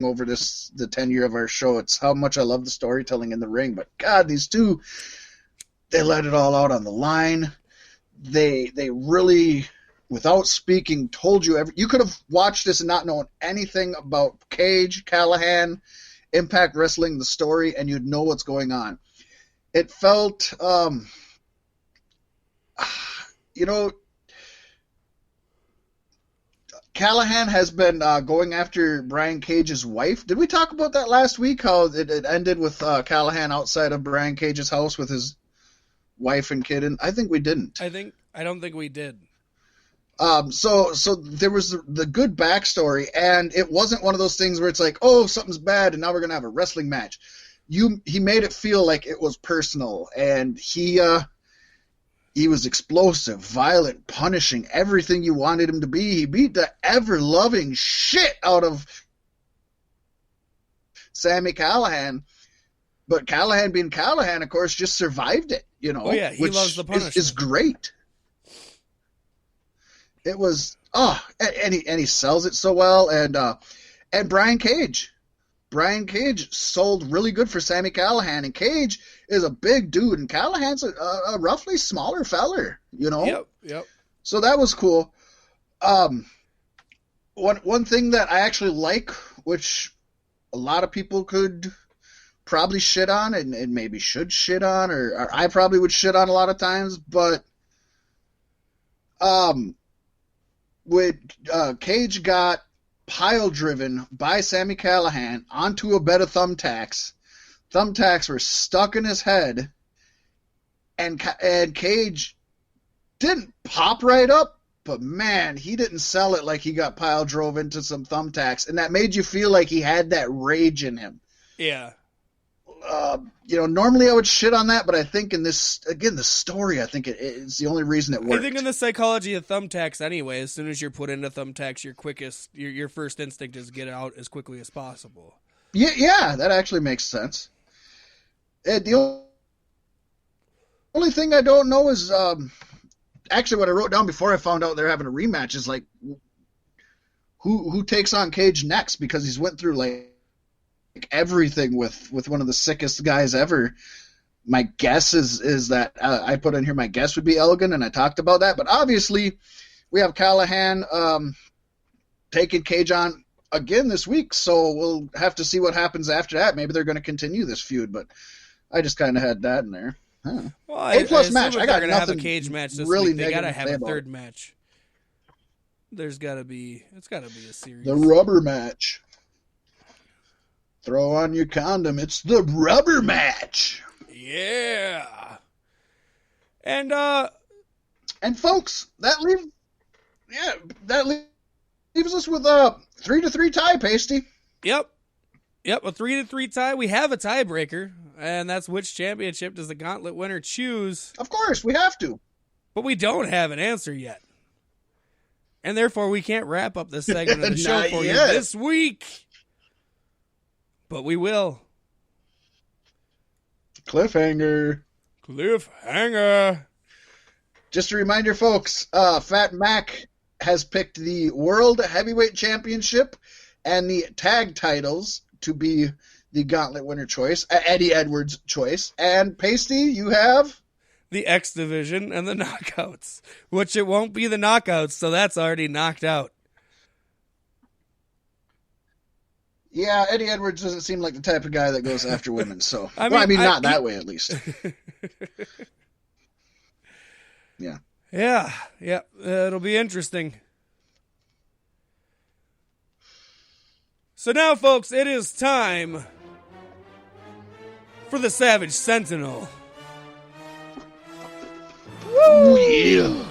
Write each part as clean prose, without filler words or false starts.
over the tenure of our show. It's how much I love the storytelling in the ring. But God, these two, they let it all out on the line. They really, without speaking, told you you could have watched this and not known anything about Cage, Callahan, Impact Wrestling, the story, and you'd know what's going on. It felt, Callahan has been going after Brian Cage's wife. Did we talk about that last week? How it ended with Callahan outside of Brian Cage's house with his wife and kid? And I think we didn't. I don't think we did. So there was the good backstory, and it wasn't one of those things where it's like, oh, something's bad, and now we're gonna have a wrestling match. He made it feel like it was personal, and he was explosive, violent, punishing, everything you wanted him to be. He beat the ever-loving shit out of Sami Callahan. But Callahan being Callahan, of course, just survived it, Oh, yeah, he loves the punishment. Is great. It was, and he sells it so well. And Brian Cage. Brian Cage sold really good for Sami Callahan, and Cage is a big dude, and Callahan's a roughly smaller feller, Yep. So that was cool. One thing that I actually like, which a lot of people could probably shit on, and maybe should shit on, or I probably would shit on a lot of times, but when Cage got pile driven by Sami Callahan onto a bed of thumbtacks. Thumbtacks were stuck in his head, and Cage didn't pop right up, but man, he didn't sell it like he got pile drove into some thumbtacks, and that made you feel like he had that rage in him. Yeah. Normally I would shit on that, but I think in this, again, the story, I think it's the only reason it worked. I think in the psychology of thumbtacks anyway, as soon as you're put into thumbtacks, your first instinct is get out as quickly as possible. Yeah, that actually makes sense. The only thing I don't know is, actually what I wrote down before I found out they're having a rematch is like, who takes on Cage next, because he's went through like everything with one of the sickest guys ever. My guess is that I put in here, my guess would be Elgin, and I talked about that, but obviously we have Callahan taking Cage on again this week, so we'll have to see what happens after that. Maybe they're going to continue this feud, but I just kind of had that in there. Huh. Well, A+ match. I got nothing. Have a cage match this really week. They got to have a third it. match. It's got to be a series. The rubber match. Throw on your condom. It's the rubber match. Yeah. And folks, that leaves us with a 3-3 tie, Paystee. Yep, a 3-3 tie. We have a tiebreaker, and that's which championship does the gauntlet winner choose? Of course, we have to. But we don't have an answer yet. And therefore, we can't wrap up this segment of the show for you this week. But we will. Cliffhanger. Just a reminder, folks, Fat Mack has picked the World Heavyweight Championship and the tag titles to be the gauntlet winner choice, Eddie Edwards' choice. And Paystee, you have? The X Division and the Knockouts, which it won't be the Knockouts, so that's already knocked out. Yeah, Eddie Edwards doesn't seem like the type of guy that goes after women, so... not that way, at least. Yeah. Yeah, it'll be interesting. So now, folks, it is time for the Savage Sentinel. Woo! Yeah.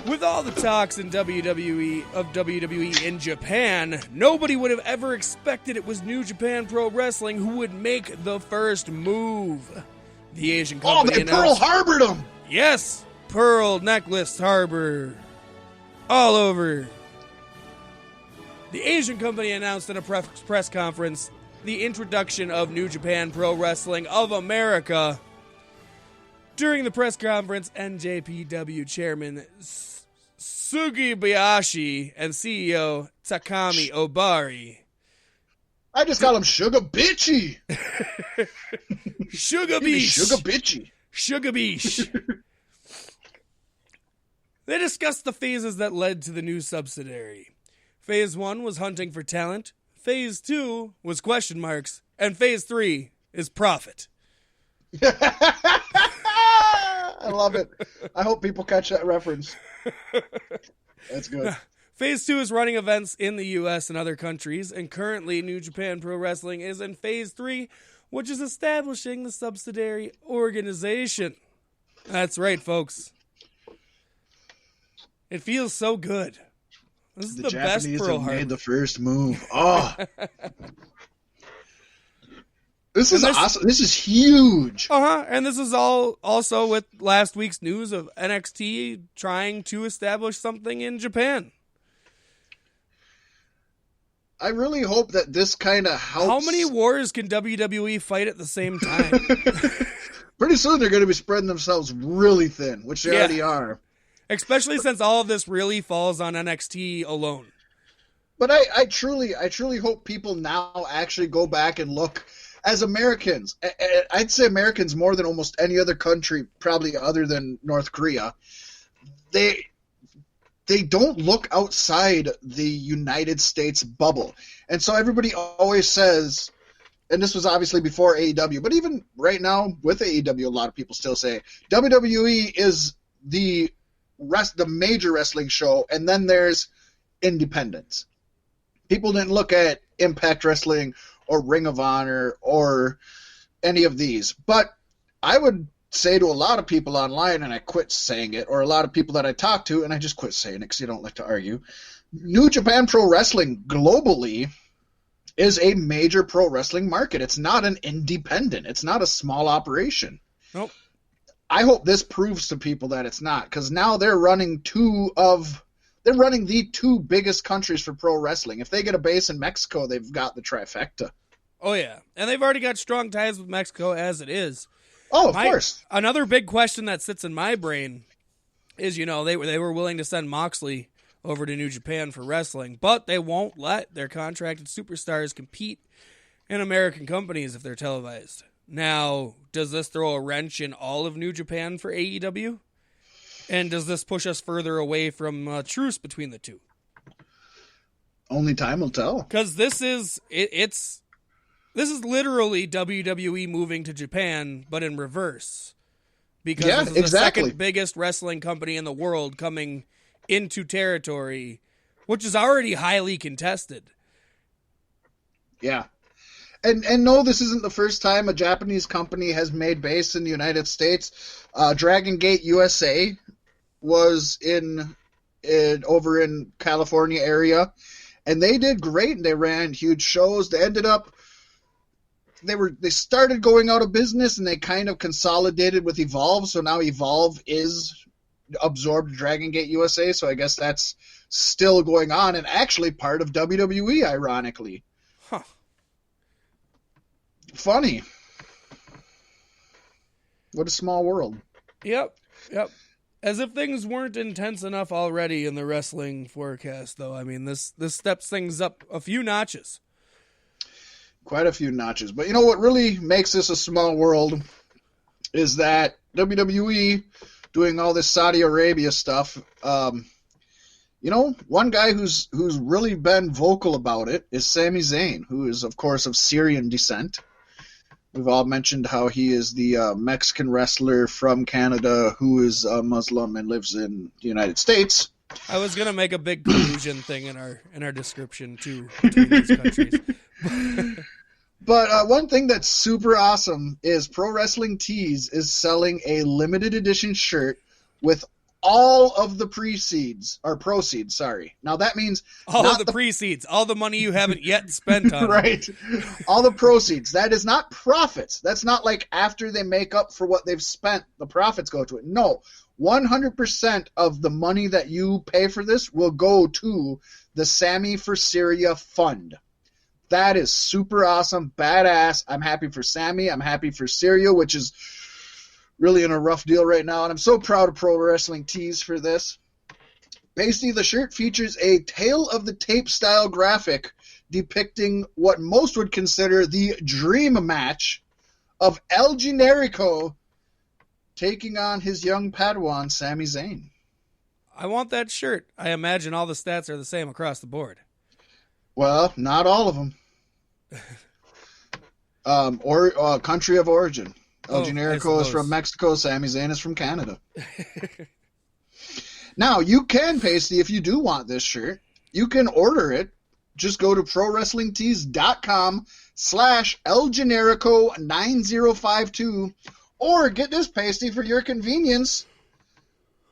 With all the talks in WWE in Japan, nobody would have ever expected it was New Japan Pro Wrestling who would make the first move. The Asian company they Pearl Harbored them! Yes! Pearl Necklace Harbor. All over. The Asian company announced in a press conference the introduction of New Japan Pro Wrestling of America. During the press conference, NJPW chairman Sugibayashi and CEO Takami Obari I just call him Sugar Bitchy. Sugar Beesh. Sugar Bitchy. Sugar Beesh. They discussed the phases that led to the new subsidiary. Phase 1 was hunting for talent. Phase 2 was question marks. And Phase 3 is profit. I love it. I hope people catch that reference. That's good. Phase 2 is running events in the U.S. and other countries, and currently New Japan Pro Wrestling is in Phase 3, which is establishing the subsidiary organization. That's right, folks. It feels so good. This is the best Pearl Harbor. Made the first move. Oh. This is awesome. This is huge. And this is all also with last week's news of NXT trying to establish something in Japan. I really hope that this kind of helps. How many wars can WWE fight at the same time? Pretty soon they're going to be spreading themselves really thin, which they already are. Especially since all of this really falls on NXT alone. But I truly hope people now actually go back and look. As Americans, I'd say Americans more than almost any other country, probably other than North Korea, they don't look outside the United States bubble. And so everybody always says, and this was obviously before AEW, but even right now with AEW, a lot of people still say WWE is the major wrestling show, and then there's independents. People didn't look at Impact Wrestling or Ring of Honor or any of these. But I would say to a lot of people online, and I quit saying it, or a lot of people that I talk to, and I just quit saying it because you don't like to argue, New Japan Pro Wrestling globally is a major pro wrestling market. It's not an independent. It's not a small operation. Nope. I hope this proves to people that it's not, because now they're running the two biggest countries for pro wrestling. If they get a base in Mexico, they've got the trifecta. Oh, yeah. And they've already got strong ties with Mexico as it is. Oh, of course. Another big question that sits in my brain is, they were willing to send Moxley over to New Japan for wrestling, but they won't let their contracted superstars compete in American companies if they're televised. Now, does this throw a wrench in all of New Japan for AEW? And does this push us further away from a truce between the two? Only time will tell. Because this is literally WWE moving to Japan, but in reverse. Because this is the second biggest wrestling company in the world coming into territory, which is already highly contested. Yeah. And no, this isn't the first time a Japanese company has made base in the United States. Dragon Gate USA was over in California area, and they did great, and they ran huge shows. They ended up they started going out of business, and they kind of consolidated with Evolve, so now Evolve is absorbed Dragon Gate USA, so I guess that's still going on, and actually part of WWE, ironically. Huh. Funny. What a small world. Yep. As if things weren't intense enough already in the wrestling forecast, though. I mean, this steps things up a few notches. Quite a few notches. But you know what really makes this a small world is that WWE doing all this Saudi Arabia stuff. One guy who's really been vocal about it is Sami Zayn, who is, of course, of Syrian descent. We've all mentioned how he is the Mexican wrestler from Canada who is Muslim and lives in the United States. I was gonna make a big collusion thing in our description too between these countries. But one thing that's super awesome is Pro Wrestling Tees is selling a limited edition shirt with all of the proceeds. Now that means all of the proceeds, all the money you haven't yet spent on right. All the proceeds. That is not profits. That's not like after they make up for what they've spent, the profits go to it. No, 100% of the money that you pay for this will go to the Sammy for Syria fund. That is super awesome, badass. I'm happy for Sammy. I'm happy for Syria, which is really in a rough deal right now, and I'm so proud of Pro Wrestling Tees for this. Paystee, the shirt features a tail of the tape style graphic depicting what most would consider the dream match of El Generico taking on his young Padawan, Sami Zayn. I want that shirt. I imagine all the stats are the same across the board. Well, not all of them. Country of origin. El Generico is from Mexico. Sami Zayn is from Canada. Now, you can, Paystee, if you do want this shirt, you can order it. Just go to prowrestlingtees.com/ElGenerico9052 or get this, Paystee, for your convenience.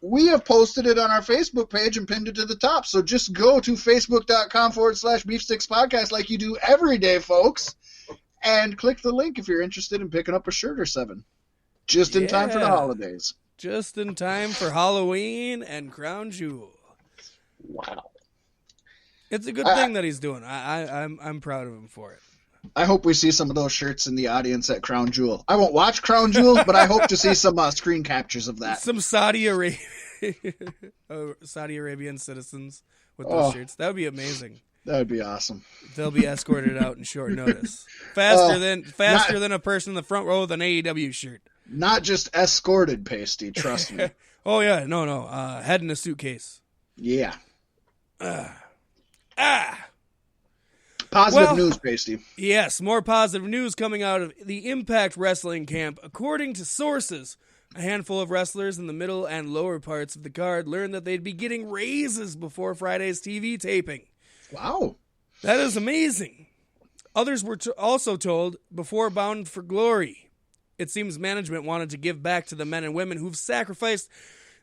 We have posted it on our Facebook page and pinned it to the top. So just go to facebook.com/beefstickspodcast like you do every day, folks, and click the link if you're interested in picking up a shirt or 7. Just in time for the holidays. Just in time for Halloween and Crown Jewel. Wow. It's a good thing that he's doing. I'm proud of him for it. I hope we see some of those shirts in the audience at Crown Jewel. I won't watch Crown Jewel, but I hope to see some screen captures of that. Some Saudi Arabian citizens with those shirts. That would be amazing. That would be awesome. They'll be escorted out in short notice. Faster than a person in the front row with an AEW shirt. Not just escorted, Paystee, trust me. Oh, yeah. No. Head in a suitcase. Yeah. Positive news, Paystee. Yes, more positive news coming out of the Impact Wrestling camp. According to sources, a handful of wrestlers in the middle and lower parts of the card learned that they'd be getting raises before Friday's TV taping. Wow. That is amazing. Others were also told before Bound for Glory. It seems management wanted to give back to the men and women who've sacrificed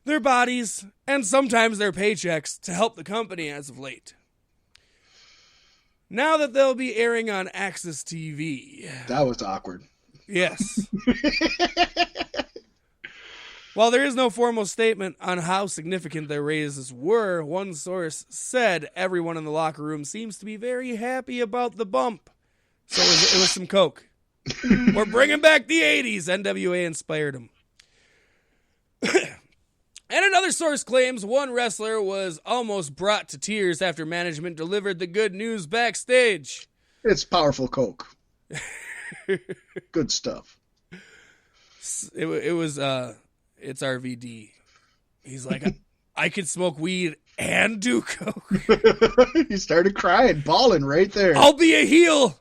their bodies and sometimes their paychecks to help the company as of late. Now that they'll be airing on Access TV. That was awkward. Yes. While there is no formal statement on how significant their raises were, one source said everyone in the locker room seems to be very happy about the bump. So it was some coke. We're bringing back the 80s. NWA inspired them. And another source claims one wrestler was almost brought to tears after management delivered the good news backstage. It's powerful coke. Good stuff. It's RVD. He's like, I could smoke weed and do coke. He started crying, bawling right there. I'll be a heel.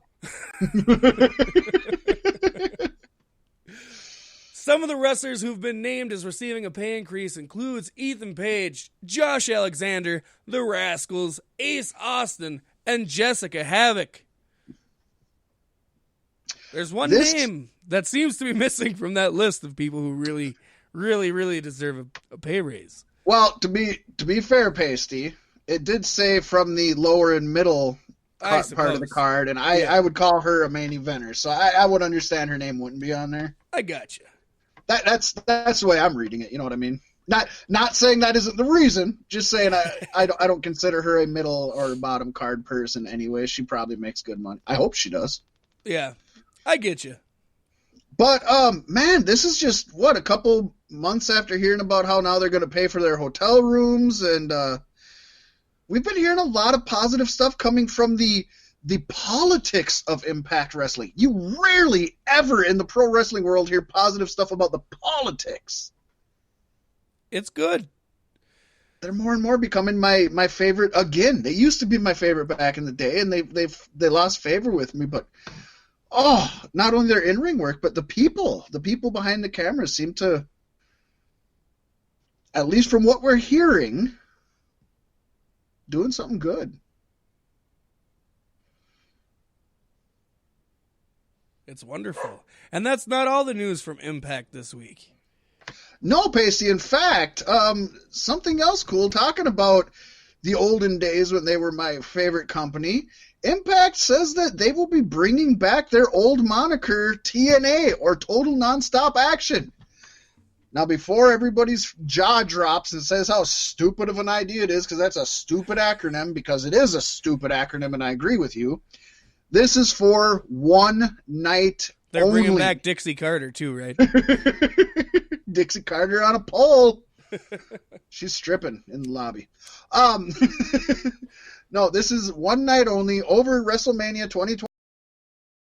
Some of the wrestlers who've been named as receiving a pay increase includes Ethan Page, Josh Alexander, The Rascals, Ace Austin, and Jessica Havoc. There's one name that seems to be missing from that list of people who really, really, really deserve a pay raise. Well, to be fair, Paystee, it did say from the lower and middle part of the card, and I would call her a main eventer, so I would understand her name wouldn't be on there. I gotcha. That's the way I'm reading it. You know what I mean? Not saying that isn't the reason. Just saying I don't consider her a middle or bottom card person anyway. She probably makes good money. I hope she does. Yeah, I get you. But man, this is just a couple months after hearing about how now they're going to pay for their hotel rooms, and we've been hearing a lot of positive stuff coming from the politics of Impact Wrestling. You rarely ever in the pro wrestling world hear positive stuff about the politics. It's good. They're more and more becoming my favorite again. They used to be my favorite back in the day, and they lost favor with me. But not only their in-ring work, but the people behind the camera seem to, at least from what we're hearing, doing something good. It's wonderful. And that's not all the news from Impact this week. No, Paystee. In fact, something else cool, talking about the olden days when they were my favorite company, Impact says that they will be bringing back their old moniker, TNA, or Total Nonstop Action. Now, before everybody's jaw drops and says how stupid of an idea it is, because that's a stupid acronym, because it is a stupid acronym, and I agree with you, this is for one night They're only. bringing back Dixie Carter, too, right? Dixie Carter on a pole. She's stripping in the lobby. No, this is one night only over WrestleMania 2020.